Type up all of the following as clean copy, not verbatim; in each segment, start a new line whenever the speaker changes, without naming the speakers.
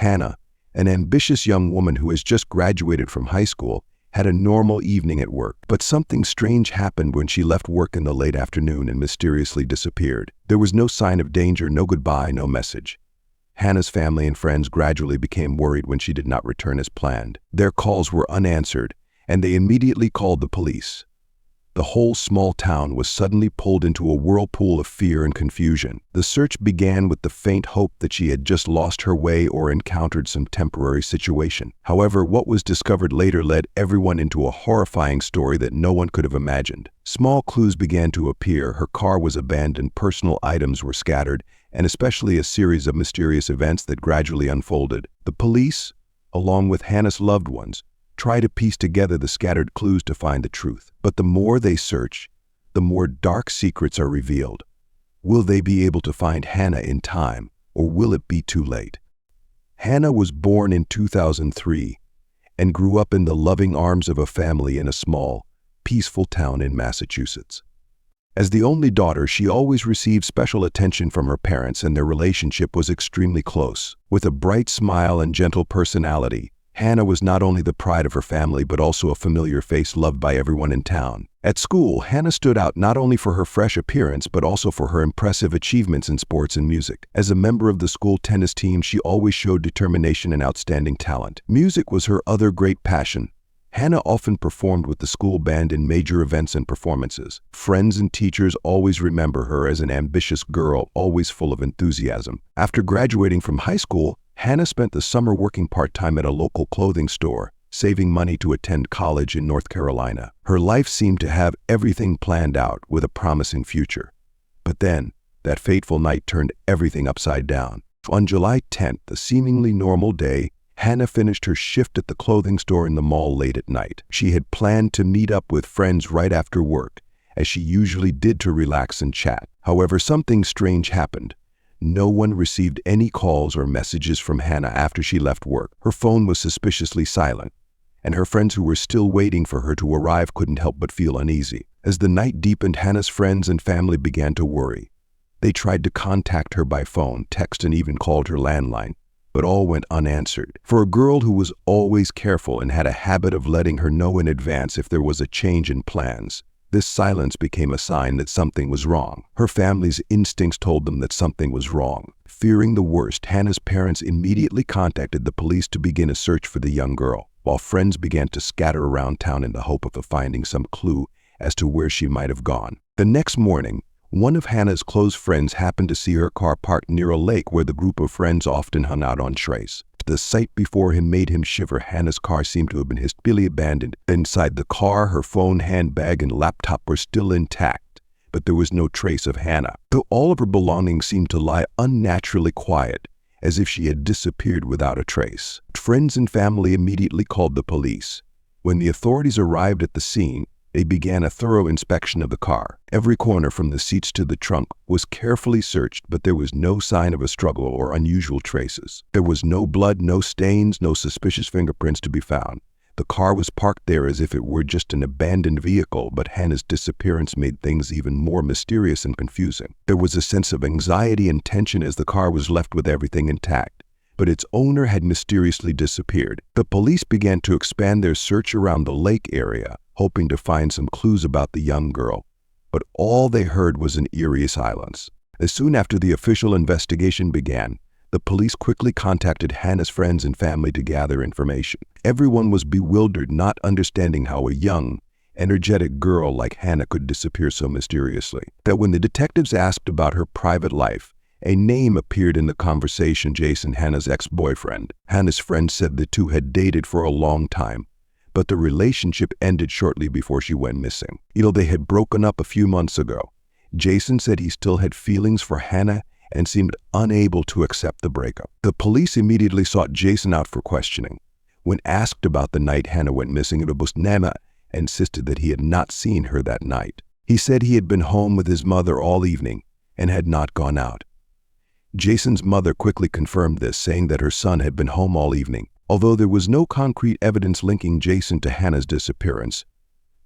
Hannah, an ambitious young woman who has just graduated from high school, had a normal evening at work. But something strange happened when she left work in the late afternoon and mysteriously disappeared. There was no sign of danger, no goodbye, no message. Hannah's family and friends gradually became worried when she did not return as planned. Their calls were unanswered, and they immediately called the police. The whole small town was suddenly pulled into a whirlpool of fear and confusion. The search began with the faint hope that she had just lost her way or encountered some temporary situation. However, what was discovered later led everyone into a horrifying story that no one could have imagined. Small clues began to appear. Her car was abandoned, personal items were scattered, and especially a series of mysterious events that gradually unfolded. The police, along with Hannah's loved ones, try to piece together the scattered clues to find the truth. But the more they search, the more dark secrets are revealed. Will they be able to find Hannah in time, or will it be too late? Hannah was born in 2003 and grew up in the loving arms of a family in a small, peaceful town in Massachusetts. As the only daughter, she always received special attention from her parents, and their relationship was extremely close. With a bright smile and gentle personality, Hannah was not only the pride of her family but also a familiar face loved by everyone in town. At school, Hannah stood out not only for her fresh appearance but also for her impressive achievements in sports and music. As a member of the school tennis team, she always showed determination and outstanding talent. Music was her other great passion. Hannah often performed with the school band in major events and performances. Friends and teachers always remember her as an ambitious girl, always full of enthusiasm. After graduating from high school, Hannah spent the summer working part-time at a local clothing store, saving money to attend college in North Carolina. Her life seemed to have everything planned out with a promising future. But then, that fateful night turned everything upside down. On July 10th, a seemingly normal day, Hannah finished her shift at the clothing store in the mall late at night. She had planned to meet up with friends right after work, as she usually did to relax and chat. However, something strange happened. No one received any calls or messages from Hannah after she left work. Her phone was suspiciously silent, and her friends who were still waiting for her to arrive couldn't help but feel uneasy. As the night deepened, Hannah's friends and family began to worry. They tried to contact her by phone, text, and even called her landline, but all went unanswered. For a girl who was always careful and had a habit of letting her know in advance if there was a change in plans, this silence became a sign that something was wrong. Her family's instincts told them that something was wrong. Fearing the worst, Hannah's parents immediately contacted the police to begin a search for the young girl, while friends began to scatter around town in the hope of finding some clue as to where she might have gone. The next morning, one of Hannah's close friends happened to see her car parked near a lake where the group of friends often hung out on trace. The sight before him made him shiver. Hannah's car seemed to have been hastily abandoned. Inside the car, her phone, handbag, and laptop were still intact, but there was no trace of Hannah. Though all of her belongings seemed to lie unnaturally quiet, as if she had disappeared without a trace. Friends and family immediately called the police. When the authorities arrived at the scene, they began a thorough inspection of the car. Every corner from the seats to the trunk was carefully searched, but there was no sign of a struggle or unusual traces. There was no blood, no stains, no suspicious fingerprints to be found. The car was parked there as if it were just an abandoned vehicle, but Hannah's disappearance made things even more mysterious and confusing. There was a sense of anxiety and tension as the car was left with everything intact, but its owner had mysteriously disappeared. The police began to expand their search around the lake area, hoping to find some clues about the young girl, but all they heard was an eerie silence. As soon after the official investigation began, the police quickly contacted Hannah's friends and family to gather information. Everyone was bewildered, not understanding how a young, energetic girl like Hannah could disappear so mysteriously. That when the detectives asked about her private life, a name appeared in the conversation: Jason, Hannah's ex-boyfriend. Hannah's friends said the two had dated for a long time, but the relationship ended shortly before she went missing. They had broken up a few months ago. Jason said he still had feelings for Hannah and seemed unable to accept the breakup. The police immediately sought Jason out for questioning. When asked about the night Hannah went missing, Nama insisted that he had not seen her that night. He said he had been home with his mother all evening and had not gone out. Jason's mother quickly confirmed this, saying that her son had been home all evening. Although there was no concrete evidence linking Jason to Hannah's disappearance,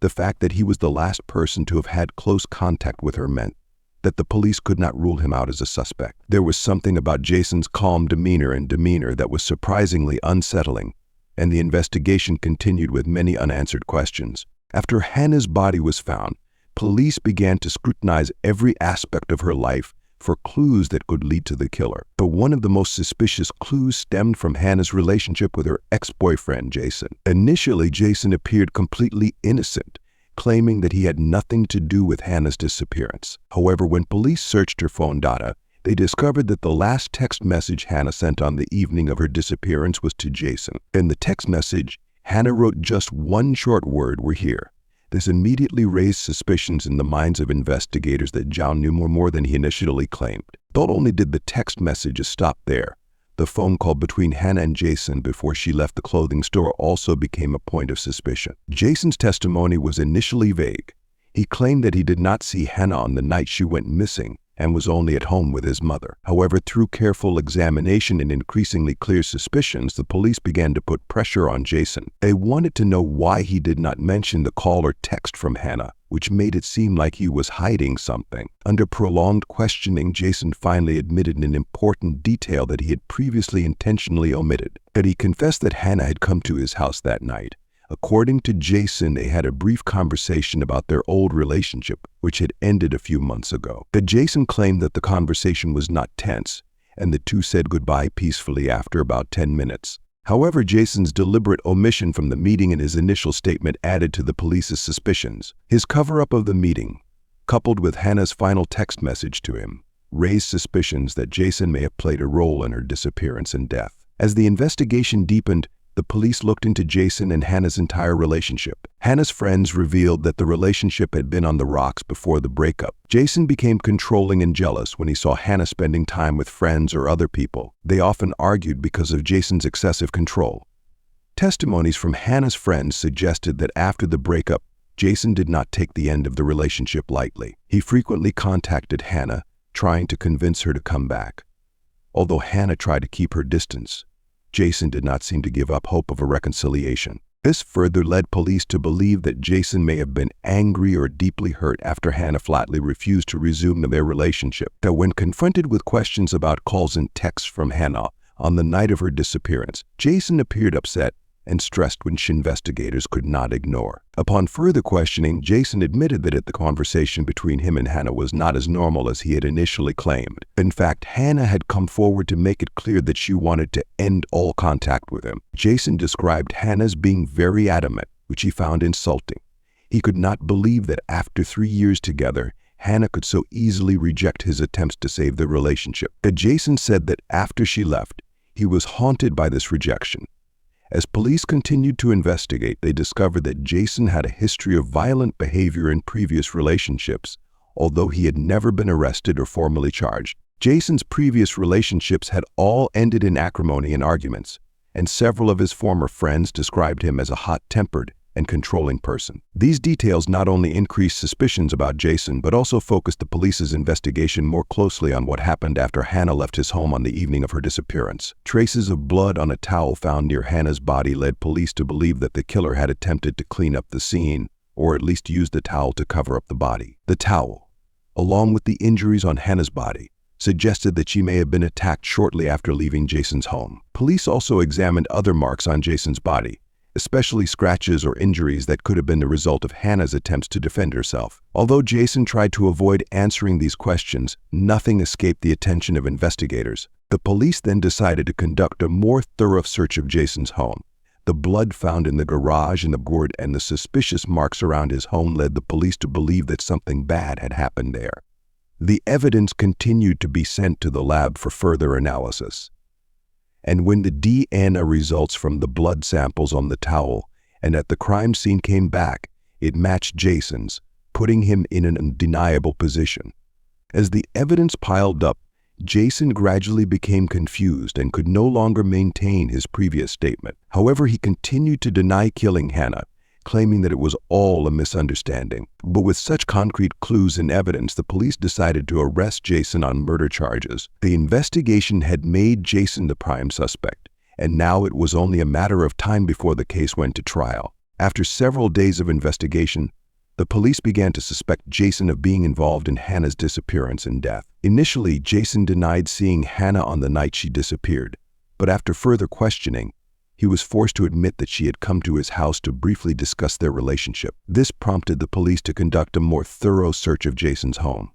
the fact that he was the last person to have had close contact with her meant that the police could not rule him out as a suspect. There was something about Jason's calm demeanor that was surprisingly unsettling, and the investigation continued with many unanswered questions. After Hannah's body was found, police began to scrutinize every aspect of her life for clues that could lead to the killer. But one of the most suspicious clues stemmed from Hannah's relationship with her ex-boyfriend, Jason. Initially, Jason appeared completely innocent, claiming that he had nothing to do with Hannah's disappearance. However, when police searched her phone data, they discovered that the last text message Hannah sent on the evening of her disappearance was to Jason. In the text message, Hannah wrote just one short word, "We're here." This immediately raised suspicions in the minds of investigators that John knew more than he initially claimed. Not only did the text messages stop there, the phone call between Hannah and Jason before she left the clothing store also became a point of suspicion. Jason's testimony was initially vague. He claimed that he did not see Hannah on the night she went missing and was only at home with his mother. However, through careful examination and increasingly clear suspicions, the police began to put pressure on Jason. They wanted to know why he did not mention the call or text from Hannah, which made it seem like he was hiding something. Under prolonged questioning, Jason finally admitted an important detail that he had previously intentionally omitted, that he confessed that Hannah had come to his house that night. According to Jason, they had a brief conversation about their old relationship, which had ended a few months ago. But Jason claimed that the conversation was not tense, and the two said goodbye peacefully after about 10 minutes. However, Jason's deliberate omission from the meeting and his initial statement added to the police's suspicions. His cover-up of the meeting, coupled with Hannah's final text message to him, raised suspicions that Jason may have played a role in her disappearance and death. As the investigation deepened, the police looked into Jason and Hannah's entire relationship. Hannah's friends revealed that the relationship had been on the rocks before the breakup. Jason became controlling and jealous when he saw Hannah spending time with friends or other people. They often argued because of Jason's excessive control. Testimonies from Hannah's friends suggested that after the breakup, Jason did not take the end of the relationship lightly. He frequently contacted Hannah, trying to convince her to come back. Although Hannah tried to keep her distance, Jason did not seem to give up hope of a reconciliation. This further led police to believe that Jason may have been angry or deeply hurt after Hannah flatly refused to resume their relationship. That when confronted with questions about calls and texts from Hannah on the night of her disappearance, Jason appeared upset and stressed, which investigators could not ignore. Upon further questioning, Jason admitted that the conversation between him and Hannah was not as normal as he had initially claimed. In fact, Hannah had come forward to make it clear that she wanted to end all contact with him. Jason described Hannah as being very adamant, which he found insulting. He could not believe that after 3 years together, Hannah could so easily reject his attempts to save the relationship. But Jason said that after she left, he was haunted by this rejection. As police continued to investigate, they discovered that Jason had a history of violent behavior in previous relationships, although he had never been arrested or formally charged. Jason's previous relationships had all ended in acrimony and arguments, and several of his former friends described him as a hot-tempered and controlling person. These details not only increased suspicions about Jason, but also focused the police's investigation more closely on what happened after Hannah left his home on the evening of her disappearance. Traces of blood on a towel found near Hannah's body led police to believe that the killer had attempted to clean up the scene, or at least used the towel to cover up the body. The towel, along with the injuries on Hannah's body, suggested that she may have been attacked shortly after leaving Jason's home. Police also examined other marks on Jason's body, especially scratches or injuries that could have been the result of Hannah's attempts to defend herself. Although Jason tried to avoid answering these questions, nothing escaped the attention of investigators. The police then decided to conduct a more thorough search of Jason's home. The blood found in the garage and the gourd and the suspicious marks around his home led the police to believe that something bad had happened there. The evidence continued to be sent to the lab for further analysis. And when the DNA results from the blood samples on the towel and at the crime scene came back, it matched Jason's, putting him in an undeniable position. As the evidence piled up, Jason gradually became confused and could no longer maintain his previous statement. However, he continued to deny killing Hannah, claiming that it was all a misunderstanding. But with such concrete clues and evidence, the police decided to arrest Jason on murder charges. The investigation had made Jason the prime suspect, and now it was only a matter of time before the case went to trial. After several days of investigation, the police began to suspect Jason of being involved in Hannah's disappearance and death. Initially, Jason denied seeing Hannah on the night she disappeared, but after further questioning, he was forced to admit that she had come to his house to briefly discuss their relationship. This prompted the police to conduct a more thorough search of Jason's home.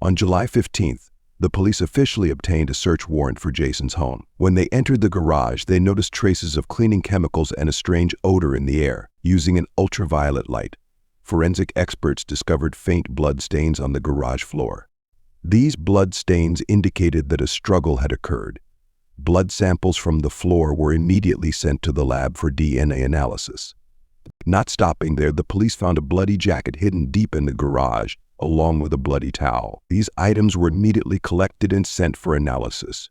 On July 15th, the police officially obtained a search warrant for Jason's home. When they entered the garage, they noticed traces of cleaning chemicals and a strange odor in the air. Using an ultraviolet light, forensic experts discovered faint blood stains on the garage floor. These blood stains indicated that a struggle had occurred. Blood samples from the floor were immediately sent to the lab for DNA analysis. Not stopping there, the police found a bloody jacket hidden deep in the garage, along with a bloody towel. These items were immediately collected and sent for analysis.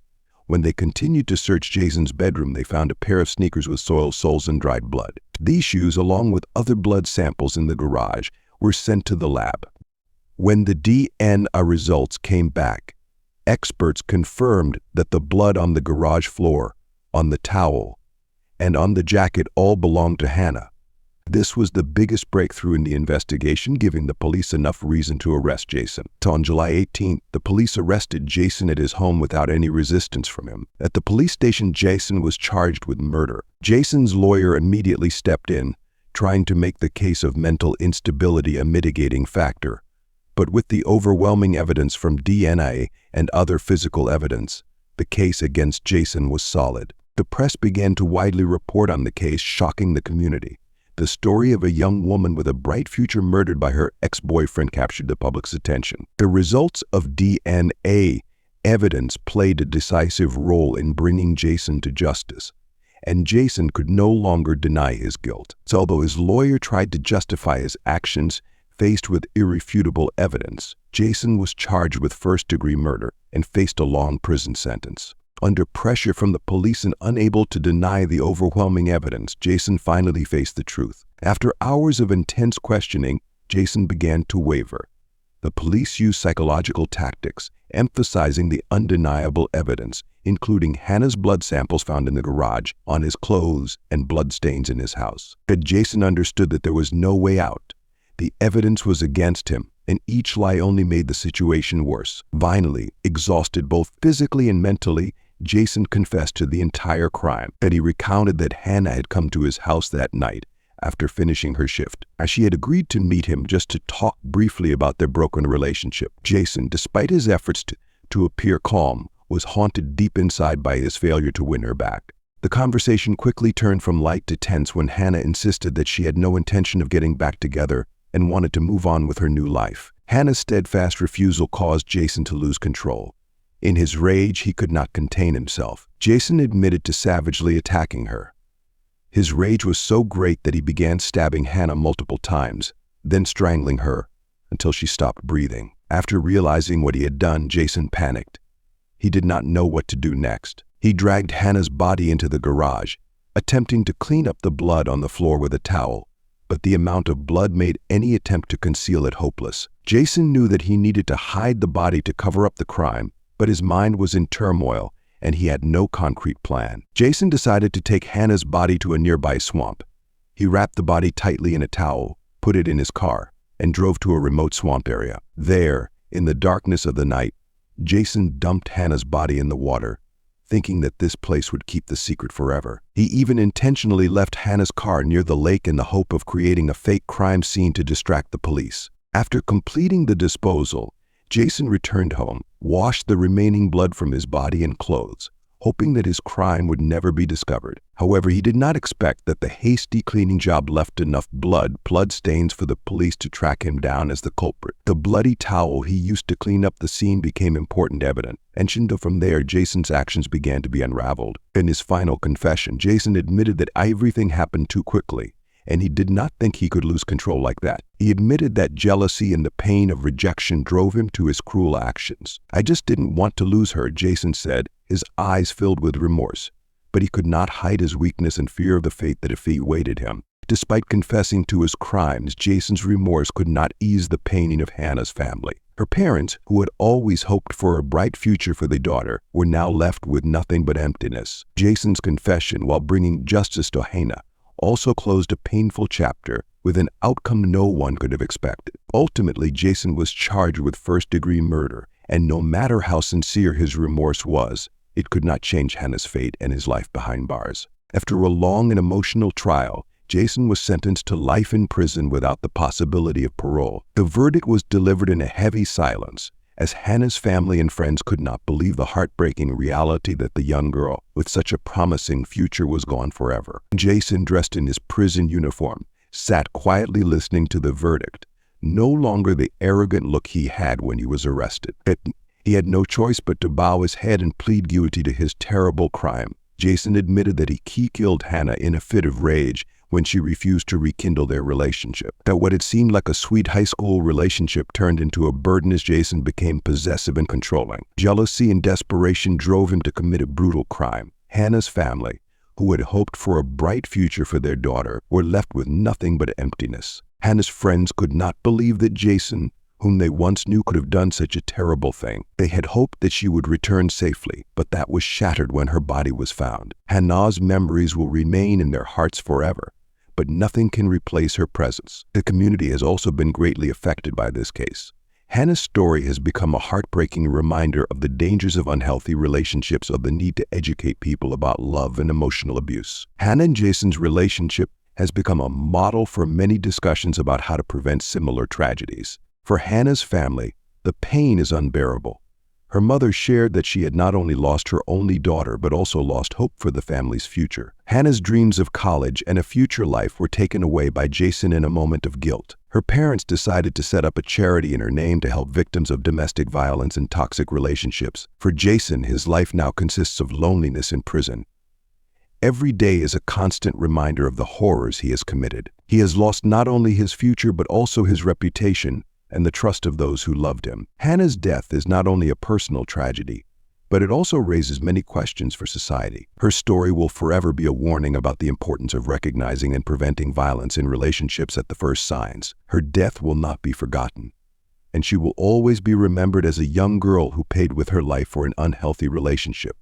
When they continued to search Jason's bedroom, they found a pair of sneakers with soiled soles and dried blood. These shoes, along with other blood samples in the garage, were sent to the lab. When the DNA results came back, experts confirmed that the blood on the garage floor, on the towel, and on the jacket all belonged to Hannah. This was the biggest breakthrough in the investigation, giving the police enough reason to arrest Jason. On July 18th, the police arrested Jason at his home without any resistance from him. At the police station, Jason was charged with murder. Jason's lawyer immediately stepped in, trying to make the case of mental instability a mitigating factor. But with the overwhelming evidence from DNA and other physical evidence, the case against Jason was solid. The press began to widely report on the case, shocking the community. The story of a young woman with a bright future murdered by her ex-boyfriend captured the public's attention. The results of DNA evidence played a decisive role in bringing Jason to justice, and Jason could no longer deny his guilt. So although his lawyer tried to justify his actions, faced with irrefutable evidence, Jason was charged with first-degree murder and faced a long prison sentence. Under pressure from the police and unable to deny the overwhelming evidence, Jason finally faced the truth. After hours of intense questioning, Jason began to waver. The police used psychological tactics, emphasizing the undeniable evidence, including Hannah's blood samples found in the garage, on his clothes, and bloodstains in his house. But Jason understood that there was no way out. The evidence was against him, and each lie only made the situation worse. Finally, exhausted both physically and mentally, Jason confessed to the entire crime. That he recounted that Hannah had come to his house that night after finishing her shift, as she had agreed to meet him just to talk briefly about their broken relationship. Jason, despite his efforts to appear calm, was haunted deep inside by his failure to win her back. The conversation quickly turned from light to tense when Hannah insisted that she had no intention of getting back together and wanted to move on with her new life. Hannah's steadfast refusal caused Jason to lose control. In his rage, he could not contain himself. Jason admitted to savagely attacking her. His rage was so great that he began stabbing Hannah multiple times, then strangling her until she stopped breathing. After realizing what he had done, Jason panicked. He did not know what to do next. He dragged Hannah's body into the garage, attempting to clean up the blood on the floor with a towel, but the amount of blood made any attempt to conceal it hopeless. Jason knew that he needed to hide the body to cover up the crime, but his mind was in turmoil, and he had no concrete plan. Jason decided to take Hannah's body to a nearby swamp. He wrapped the body tightly in a towel, put it in his car, and drove to a remote swamp area. There, in the darkness of the night, Jason dumped Hannah's body in the water, thinking that this place would keep the secret forever. He even intentionally left Hannah's car near the lake in the hope of creating a fake crime scene to distract the police. After completing the disposal, Jason returned home, washed the remaining blood from his body and clothes, hoping that his crime would never be discovered. However, he did not expect that the hasty cleaning job left enough blood stains for the police to track him down as the culprit. The bloody towel he used to clean up the scene became important evidence, and from there, Jason's actions began to be unraveled. In his final confession, Jason admitted that everything happened too quickly, and he did not think he could lose control like that. He admitted that jealousy and the pain of rejection drove him to his cruel actions. "I just didn't want to lose her," Jason said, his eyes filled with remorse. But he could not hide his weakness and fear of the fate that awaited him. Despite confessing to his crimes, Jason's remorse could not ease the pain of Hannah's family. Her parents, who had always hoped for a bright future for their daughter, were now left with nothing but emptiness. Jason's confession, while bringing justice to Hannah, also closed a painful chapter with an outcome no one could have expected. Ultimately, Jason was charged with first-degree murder, and no matter how sincere his remorse was, it could not change Hannah's fate and his life behind bars. After a long and emotional trial, Jason was sentenced to life in prison without the possibility of parole. The verdict was delivered in a heavy silence, as Hannah's family and friends could not believe the heartbreaking reality that the young girl with such a promising future was gone forever. Jason, dressed in his prison uniform, sat quietly listening to the verdict, no longer the arrogant look he had when he was arrested. He had no choice but to bow his head and plead guilty to his terrible crime. Jason admitted that he killed Hannah in a fit of rage when she refused to rekindle their relationship. That what had seemed like a sweet high school relationship turned into a burden as Jason became possessive and controlling. Jealousy and desperation drove him to commit a brutal crime. Hannah's family, who had hoped for a bright future for their daughter, were left with nothing but emptiness. Hannah's friends could not believe that Jason, whom they once knew, could have done such a terrible thing. They had hoped that she would return safely, but that was shattered when her body was found. Hannah's memories will remain in their hearts forever, but nothing can replace her presence. The community has also been greatly affected by this case. Hannah's story has become a heartbreaking reminder of the dangers of unhealthy relationships, of the need to educate people about love and emotional abuse. Hannah and Jason's relationship has become a model for many discussions about how to prevent similar tragedies. For Hannah's family, the pain is unbearable. Her mother shared that she had not only lost her only daughter, but also lost hope for the family's future. Hannah's dreams of college and a future life were taken away by Jason in a moment of guilt. Her parents decided to set up a charity in her name to help victims of domestic violence and toxic relationships. For Jason, his life now consists of loneliness in prison. Every day is a constant reminder of the horrors he has committed. He has lost not only his future, but also his reputation and the trust of those who loved him. Hannah's death is not only a personal tragedy, but it also raises many questions for society. Her story will forever be a warning about the importance of recognizing and preventing violence in relationships at the first signs. Her death will not be forgotten, and she will always be remembered as a young girl who paid with her life for an unhealthy relationship.